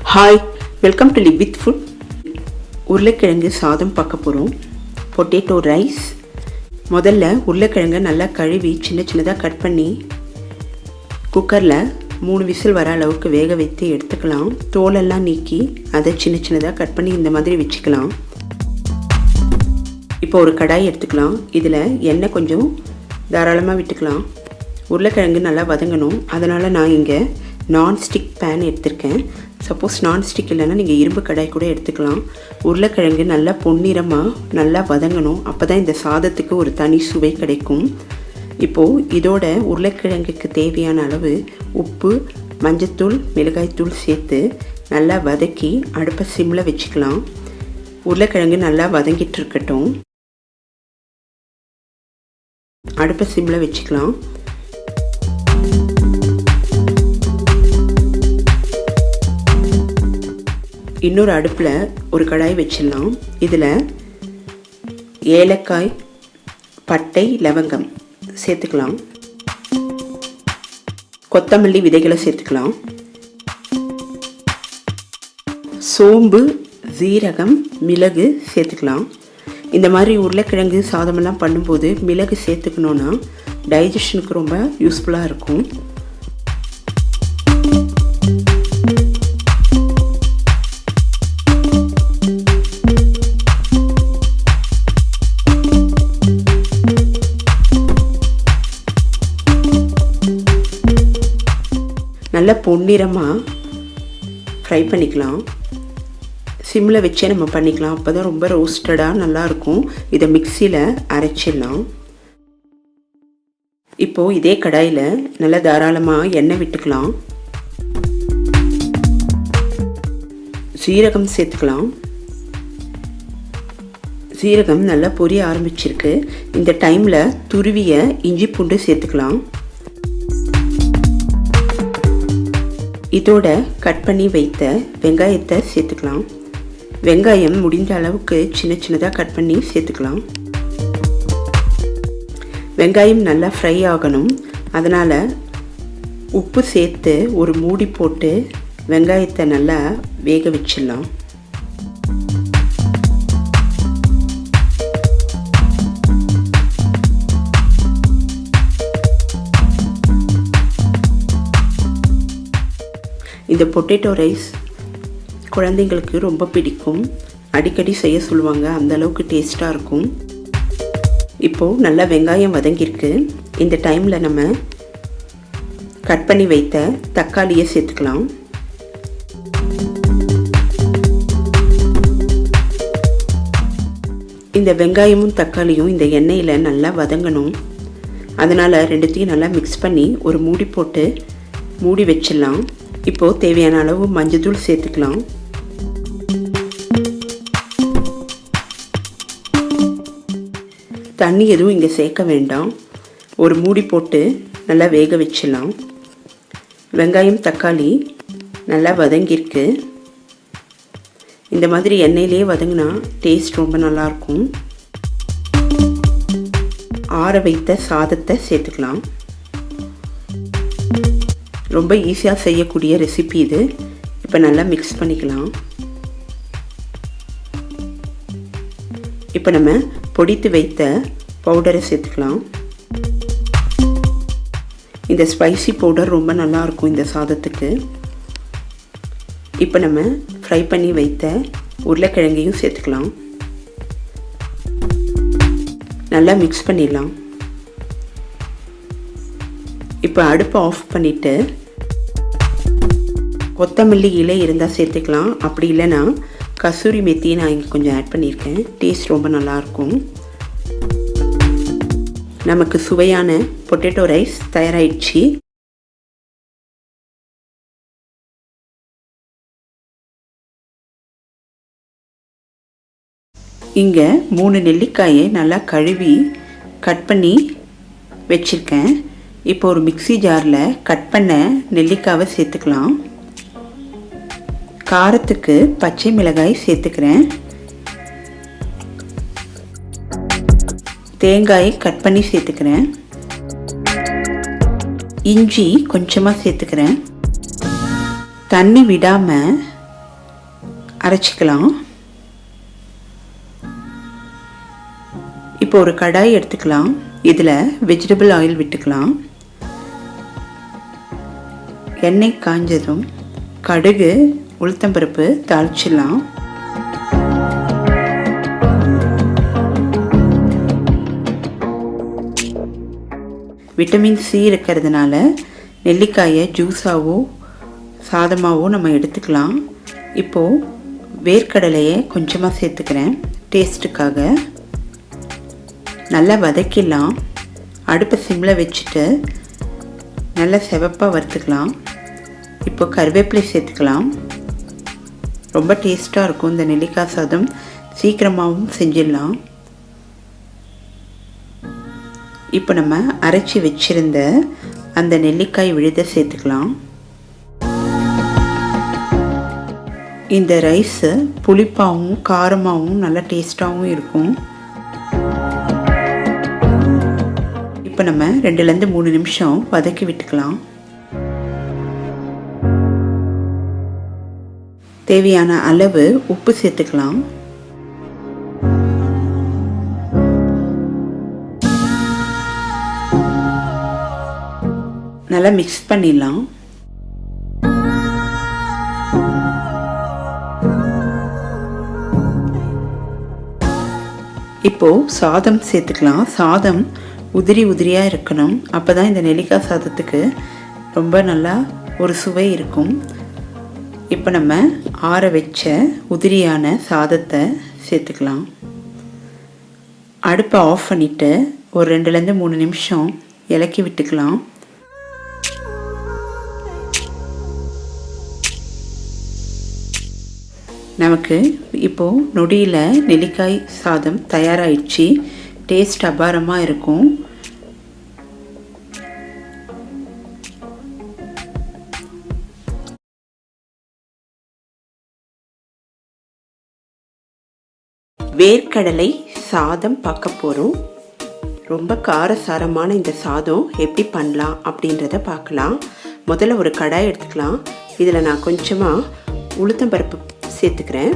Hi, welcome to live with food. உருளைக்கிழங்கு சாதம் பார்க்க போகிறோம். Potato rice. முதல்ல உருளைக்கிழங்கை நல்லா கழுவி சின்ன சின்னதாக கட் பண்ணி குக்கரில் 3 விசில் வர அளவுக்கு வேக வைத்து எடுத்துக்கலாம். தோலெல்லாம் நீக்கி அதை சின்ன சின்னதாக கட் பண்ணி இந்த மாதிரி வச்சுக்கலாம். இப்போ ஒரு கடாய் எடுத்துக்கலாம். இதில் எண்ணெய் கொஞ்சம் தாராளமாக விட்டுக்கலாம். உருளைக்கிழங்கு நல்லா வதங்கணும். அதனால் நான் இங்கே நான்ஸ்டிக் பேன் எடுத்திருக்கேன். சப்போஸ் நான்ஸ்டிக் இல்லைன்னா நீங்கள் இரும்பு கடாய் கூட எடுத்துக்கலாம். உருளைக்கிழங்கு நல்லா பொன்னிறமாக நல்லா வதங்கணும். அப்போ தான் இந்த சாதத்துக்கு ஒரு தனி சுவை கிடைக்கும். இப்போது இதோட உருளைக்கிழங்குக்கு தேவையான அளவு உப்பு, மஞ்சத்தூள், மிளகாய்த்தூள் சேர்த்து நல்லா வதக்கி அடுப்பை சிம்மில் வச்சுக்கலாம். உருளைக்கிழங்கு நல்லா வதங்கிட்டு இருக்கட்டும். அடுப்பை சிம்மில் வச்சுக்கலாம். இன்னொரு அடுப்பில் ஒரு கடாய் வச்சிடலாம். இதில் ஏலக்காய், பட்டை, லவங்கம் சேர்த்துக்கலாம். கொத்தமல்லி விதைகளை சேர்த்துக்கலாம். சோம்பு, சீரகம், மிளகு சேர்த்துக்கலாம். இந்த மாதிரி உருளைக்கிழங்கு சாதமெல்லாம் பண்ணும்போது மிளகு சேர்த்துக்கணுன்னா டைஜஷனுக்கு ரொம்ப யூஸ்ஃபுல்லாக இருக்கும். நல்லா பொன்னிறமாக ஃப்ரை பண்ணிக்கலாம். சிம்மில் வச்சே நம்ம பண்ணிக்கலாம். அப்போ தான் ரொம்ப ரோஸ்டடாக நல்லாயிருக்கும். இதை மிக்சியில் அரைச்சிடலாம். இப்போது இதே கடாயில் நல்லா தாராளமாக எண்ணெய் விட்டுக்கலாம். சீரகம் சேர்த்துக்கலாம். சீரகம் நல்லா பொரிய ஆரம்பிச்சிருக்கு. இந்த டைமில் துருவிய இஞ்சி பூண்டு சேர்த்துக்கலாம். இதோட கட் பண்ணி வைத்த வெங்காயத்தை சேர்த்துக்கலாம். வெங்காயம் முடிந்த அளவுக்கு சின்ன சின்னதாக கட் பண்ணி சேர்த்துக்கலாம். வெங்காயம் நல்லா ஃப்ரை ஆகணும். அதனால் உப்பு சேர்த்து ஒரு மூடி போட்டு வெங்காயத்தை நல்லா வேக வச்சிடலாம். இந்த பொட்டேட்டோ ரைஸ் குழந்தைங்களுக்கு ரொம்ப பிடிக்கும். அடிக்கடி செய்ய சொல்லுவாங்க. அந்த அளவுக்கு டேஸ்ட்டாக இருக்கும். இப்போது நல்லா வெங்காயம் வதங்கியிருக்கு. இந்த டைமில் நம்ம கட் பண்ணி வைத்த தக்காளியை சேர்த்துக்கலாம். இந்த வெங்காயமும் தக்காளியும் இந்த எண்ணெயில் நல்லா வதங்கணும். அதனால் ரெண்டுத்தையும் நல்லா மிக்ஸ் பண்ணி ஒரு மூடி போட்டு மூடி வச்சிடலாம். இப்போது தேவையான அளவு மஞ்சத்தூள் சேர்த்துக்கலாம். தண்ணி எதுவும் இங்கே சேர்க்க வேண்டாம். ஒரு மூடி போட்டு நல்லா வேக வச்சிடலாம். வெங்காயம், தக்காளி நல்லா வதங்கியிருக்கு. இந்த மாதிரி எண்ணெயிலே வதங்கினா டேஸ்ட் ரொம்ப நல்லாயிருக்கும். ஆற வைத்த சாதத்தை சேர்த்துக்கலாம். ரொம்ப ஈஸியாக செய்யக்கூடிய ரெசிபி இது. இப்போ நல்லா மிக்ஸ் பண்ணிக்கலாம். இப்போ நம்ம பொடித்து வைத்த பவுடரை சேர்த்துக்கலாம். இந்த ஸ்பைசி பவுடர் ரொம்ப நல்லாயிருக்கும் இந்த சாதத்துக்கு. இப்போ நம்ம ஃப்ரை பண்ணி வைத்த உருளைக்கிழங்கையும் சேர்த்துக்கலாம். நல்லா மிக்ஸ் பண்ணிடலாம். இப்போ அடுப்பை ஆஃப் பண்ணிவிட்டு கொத்தமல்லி இலை இருந்தால் சேர்த்துக்கலாம். அப்படி இல்லைன்னா கசூரி மெத்தியை நான் இங்கே கொஞ்சம் ஆட் பண்ணியிருக்கேன். டேஸ்ட் ரொம்ப நல்லாயிருக்கும். நமக்கு சுவையான பொட்டேட்டோ ரைஸ் தயாராகிடுச்சு. இங்கே 3 நெல்லிக்காயை நல்லா கழுவி கட் பண்ணி வச்சுருக்கேன். இப்போ ஒரு மிக்ஸி ஜாரில் கட் பண்ண நெல்லிக்காவை சேர்த்துக்கலாம். காரத்துக்கு பச்சை மிளகாய் சேர்த்துக்கிறேன். தேங்காயை கட் பண்ணி சேர்த்துக்கிறேன். இஞ்சி கொஞ்சமாக சேர்த்துக்கிறேன். தண்ணி விடாமல் அரைச்சிக்கலாம். இப்போ ஒரு கடாய் எடுத்துக்கலாம். இதில் வெஜிடபிள் ஆயில் விட்டுக்கலாம். எண்ணெய் காஞ்சதும் கடுகு, உளுத்தம்பருப்பு தாளிச்சிடலாம். விட்டமின் சி இருக்கிறதுனால நெல்லிக்காயை ஜூஸாவோ சாதமாகவோ நம்ம எடுத்துக்கலாம். இப்போது வேர்க்கடலையை கொஞ்சமாக சேர்த்துக்கிறேன் டேஸ்ட்டுக்காக. நல்லா வதக்கிடலாம். அடுப்பை சிம்மில் வச்சுட்டு நல்லா செவப்பாக வறுத்துக்கலாம். இப்போ கருவேப்பிலை சேர்த்துக்கலாம். ரொம்ப டேஸ்ட்டாக இருக்கும் இந்த நெல்லிக்காய் சாதம். சீக்கிரமாகவும் செஞ்சிடலாம். இப்போ நம்ம அரைச்சி வச்சுருந்த அந்த நெல்லிக்காய் விழுதை சேர்த்துக்கலாம். இந்த ரைஸு புளிப்பாகவும் காரமாகவும் நல்லா டேஸ்ட்டாகவும் இருக்கும். இப்போ நம்ம 2-3 நிமிஷம் வதக்கி விட்டுக்கலாம். தேவையான அளவு உப்பு சேர்த்துக்கலாம். நல்லா மிக்ஸ் பண்ணிடலாம். இப்போது சாதம் சேர்த்துக்கலாம். சாதம் உதிரி உதிரியாக இருக்கணும். அப்போ தான் இந்த நெல்லிக்காய் சாதத்துக்கு ரொம்ப நல்லா ஒரு சுவை இருக்கும். இப்போ நம்ம ஆற வச்ச உதிரியான சாதத்தை சேர்த்துக்கலாம். அடுப்பை ஆஃப் பண்ணிவிட்டு ஒரு 2-3 நிமிஷம் இலக்கி விட்டுக்கலாம். நமக்கு இப்போது நொடியில் நெல்லிக்காய் சாதம் தயாராகிடுச்சு. டேஸ்ட் அபாரமாக இருக்கும். வேர்க்கடலை சாதம் பார்க்க போகிறோம். ரொம்ப காரசாரமான இந்த சாதம் எப்படி பண்ணலாம் அப்படின்றத பார்க்கலாம். முதல்ல ஒரு கடாய் எடுத்துக்கலாம். இதில் நான் கொஞ்சமாக உளுத்தம்பருப்பு சேர்த்துக்கிறேன்.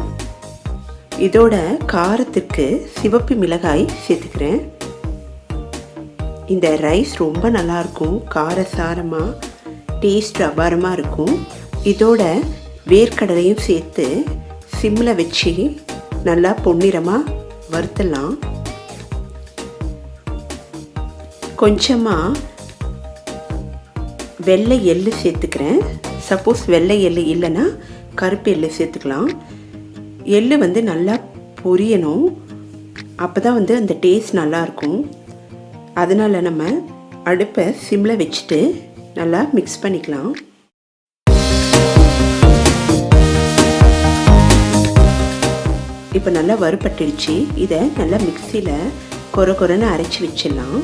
இதோட காரத்துக்கு சிவப்பு மிளகாய் சேர்த்துக்கிறேன். இந்த ரைஸ் ரொம்ப நல்லாயிருக்கும். காரசாரமாக டேஸ்ட் அபாரமாக இருக்கும். இதோட வேர்க்கடலையும் சேர்த்து சிம்மில் வச்சு நல்லா பொன்னிறமாக வறுத்தலாம். கொஞ்சமாக வெள்ளை எள்ளு சேர்த்துக்கிறேன். சப்போஸ் வெள்ளை எள்ளு இல்லைன்னா கருப்பு எள்ளு சேர்த்துக்கலாம். எள்ளு நல்லா பொரியணும். அப்போ தான் அந்த டேஸ்ட் நல்லாயிருக்கும். அதனால் நம்ம அடுப்பை சிம்மில் வச்சுட்டு நல்லா மிக்ஸ் பண்ணிக்கலாம். இப்போ நல்லா வறுபட்டுடுச்சு. இதை நல்லா மிக்சியில் கொரன்னு அரைச்சி வச்சிடலாம்.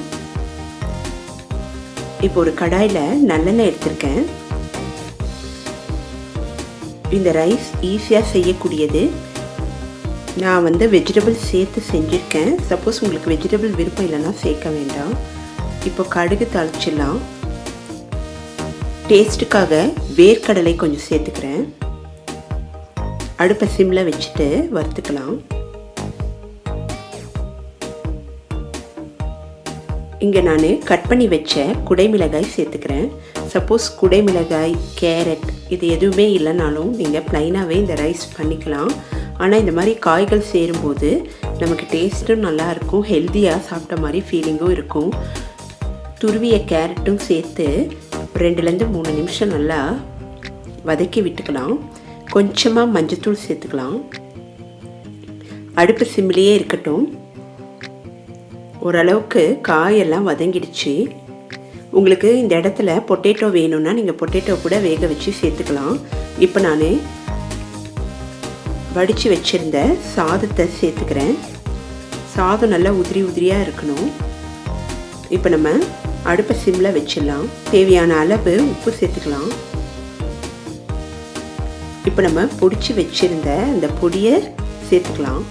இப்போ ஒரு கடாயில் நல்லெண்ணெய் எடுத்திருக்கேன். இந்த ரைஸ் ஈஸியாக செய்யக்கூடியது. நான் வெஜிடபிள் சேர்த்து செஞ்சுருக்கேன். சப்போஸ் உங்களுக்கு வெஜிடபிள் விருப்பம் இல்லைன்னா சேர்க்க வேண்டாம். இப்போ கடுகு தாளிச்சிடலாம். டேஸ்ட்டுக்காக வேர்க்கடலை கொஞ்சம் சேர்த்துக்கிறேன். அடுப்பை சிம்மில் வச்சுட்டு வறுத்துக்கலாம். இங்கே நான் கட் பண்ணி வச்ச குடைமிளகாய் சேர்த்துக்கிறேன். சப்போஸ் குடைமிளகாய், கேரட் இது எதுவுமே இல்லைனாலும் நீங்கள் ப்ளைனாகவே இந்த ரைஸ் பண்ணிக்கலாம். ஆனால் இந்த மாதிரி காய்கள் சேரும்போது நமக்கு டேஸ்ட்டும் நல்லாயிருக்கும். ஹெல்த்தியாக சாப்பிட்ட மாதிரி ஃபீலிங்கும் இருக்கும். துருவிய கேரட்டும் சேர்த்து 2-3 நிமிஷம் நல்லா வதக்கி விட்டுக்கலாம். கொஞ்சமாக மஞ்சத்தூள் சேர்த்துக்கலாம். அடுப்பு சிம்மிலேயே இருக்கட்டும். ஓரளவுக்கு காயெல்லாம் வதங்கிடுச்சு. உங்களுக்கு இந்த இடத்துல பொட்டேட்டோ வேணும்னா நீங்கள் பொட்டேட்டோ கூட வேக வச்சு சேர்த்துக்கலாம். இப்போ நான் வடித்து வச்சுருந்த சாதத்தை சேர்த்துக்கிறேன். சாதம் நல்லா உதிரி உதிரியாக இருக்கணும். இப்போ நம்ம அடுப்பை சிம்மில் வச்சிடலாம். தேவையான அளவு உப்பு சேர்த்துக்கலாம். இப்போ நம்ம பொடிச்சு வச்சுருந்த அந்த பொடியை சேர்த்துக்கலாம்.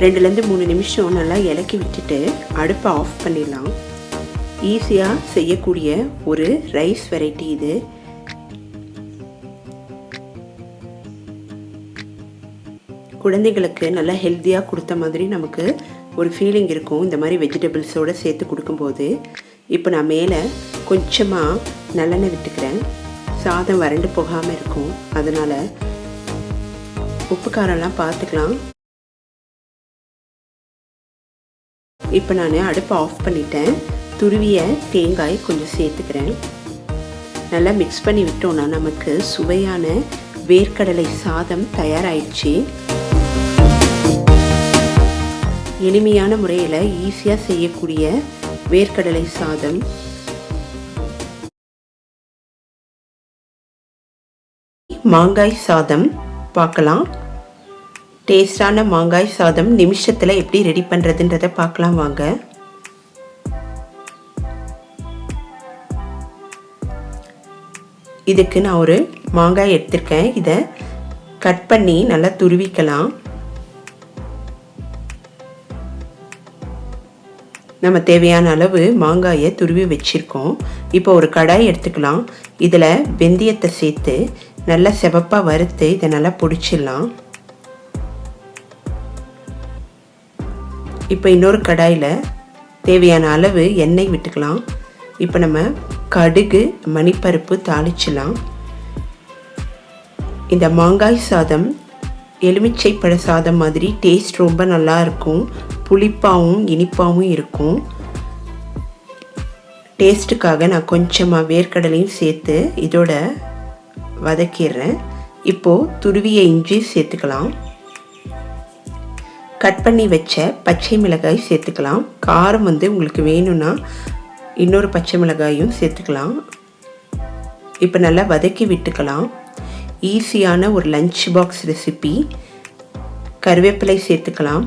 2-3 நிமிஷம் நல்லா இலக்கி விட்டுட்டு அடுப்பை ஆஃப் பண்ணிடலாம். ஈஸியாக செய்யக்கூடிய ஒரு ரைஸ் வெரைட்டி இது. குழந்தைகளுக்கு நல்லா ஹெல்த்தியாக கொடுத்த மாதிரி நமக்கு ஒரு ஃபீலிங் இருக்கும் இந்த மாதிரி வெஜிடபிள்ஸோடு சேர்த்து கொடுக்கும்போது. இப்போ நான் மேலே கொஞ்சமாக நல்லெண்ணெய் விட்டுக்கிறேன். சாதம் வறண்டு போகாமல் இருக்கும், அதனால் உப்பு காரம்லாம் பார்த்துக்கலாம். இப்போ நான் அடுப்பை ஆஃப் பண்ணிட்டேன். துருவிய தேங்காய் கொஞ்சம் சேர்த்துக்கிறேன். நல்லா மிக்ஸ் பண்ணி விட்டோன்னா நமக்கு சுவையான வேர்க்கடலை சாதம் தயாராகிடுச்சு. எளிமையான முறையில் ஈஸியாக செய்யக்கூடிய வேர்க்கடலை சாதம். மாங்காய் சாதம் பார்க்கலாம். டேஸ்டான மாங்காய் சாதம் நிமிஷத்தில் எப்படி ரெடி பண்ணுறதுன்றதை பார்க்கலாம் வாங்க. இதுக்கு நான் ஒரு மாங்காய் எடுத்திருக்கேன். இதை கட் பண்ணி நல்லா துருவிக்கலாம். நம்ம தேவையான அளவு மாங்காயை துருவி வச்சுருக்கோம். இப்போ ஒரு கடாய் எடுத்துக்கலாம். இதில் வெந்தயத்தை சேர்த்து நல்லா செவப்பாக வறுத்து இதை நல்லா பொடிச்சிடலாம். இப்போ இன்னொரு கடாயில் தேவையான அளவு எண்ணெய் விட்டுக்கலாம். இப்போ நம்ம கடுகு மணிப்பருப்பு தாளிச்சிடலாம். இந்த மாங்காய் சாதம் எலுமிச்சை பழ சாதம் மாதிரி டேஸ்ட் ரொம்ப நல்லா இருக்கும். புளிப்பாகவும் இனிப்பாகவும் இருக்கும். டேஸ்ட்டுக்காக நான் கொஞ்சமாக வேர்க்கடலையும் சேர்த்து இதோட வதக்கிடுறேன். இப்போது துருவிய இஞ்சி சேர்த்துக்கலாம். கட் பண்ணி வச்ச பச்சை மிளகாய் சேர்த்துக்கலாம். காரம் உங்களுக்கு வேணும்னா இன்னொரு பச்சை மிளகாயும் சேர்த்துக்கலாம். இப்போ நல்லா வதக்கி விட்டுக்கலாம். ஈஸியான ஒரு லஞ்ச் பாக்ஸ் ரெசிபி. கருவேப்பிலை சேர்த்துக்கலாம்.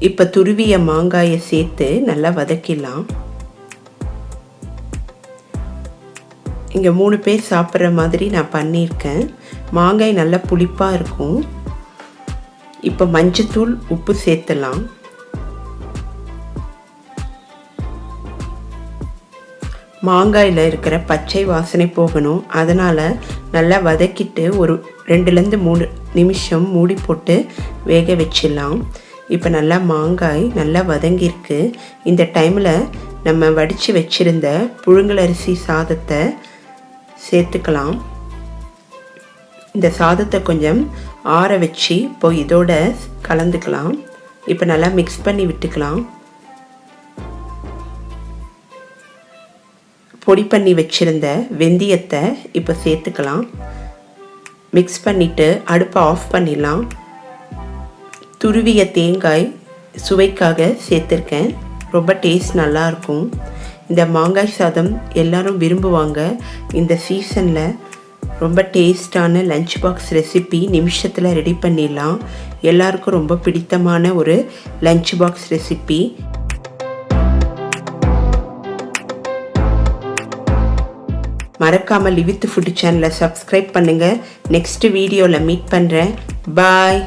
இப்போ துருவிய மாங்காயை சேர்த்து நல்லா வதக்கிடலாம். இங்கே 3 பேர் சாப்பிட்ற மாதிரி நான் பண்ணியிருக்கேன். மாங்காய் நல்லா புளிப்பாக இருக்கும். இப்போ மஞ்சத்தூள் உப்பு சேர்த்துலாம். மாங்காயில் இருக்கிற பச்சை வாசனை போகணும், அதனால் நல்லா வதக்கிட்டு ஒரு 2-3 நிமிஷம் மூடி போட்டு வேக வச்சிடலாம். இப்போ நல்லா மாங்காய் நல்லா வதங்கியிருக்கு. இந்த டைமில் நம்ம வடித்து வச்சுருந்த புழுங்கலரிசி சாதத்தை சேர்த்துக்கலாம். இந்த சாதத்தை கொஞ்சம் ஆற வச்சு இப்போ இதோட கலந்துக்கலாம். இப்போ நல்லா மிக்ஸ் பண்ணி விட்டுக்கலாம். பொடி பண்ணி வச்சுருந்த வெந்தயத்தை இப்போ சேர்த்துக்கலாம். மிக்ஸ் பண்ணிவிட்டு அடுப்பை ஆஃப் பண்ணிடலாம். துருவிய தேங்காய் சுவைக்காக சேர்த்துருக்கேன். ரொம்ப டேஸ்ட் நல்லாயிருக்கும். இந்த மாங்காய் சாதம் எல்லோரும் விரும்புவாங்க. இந்த சீசனில் ரொம்ப டேஸ்டான லஞ்ச் பாக்ஸ் ரெசிபி நிமிஷத்தில் ரெடி பண்ணிடலாம். எல்லாருக்கும் ரொம்ப பிடித்தமான ஒரு லஞ்ச் பாக்ஸ் ரெசிபி. மறக்காமல் லிவ் வித் ஃபுட் சேனலை சப்ஸ்கிரைப் பண்ணுங்கள். நெக்ஸ்ட் வீடியோவில் மீட் பண்ணுறேன். பாய்.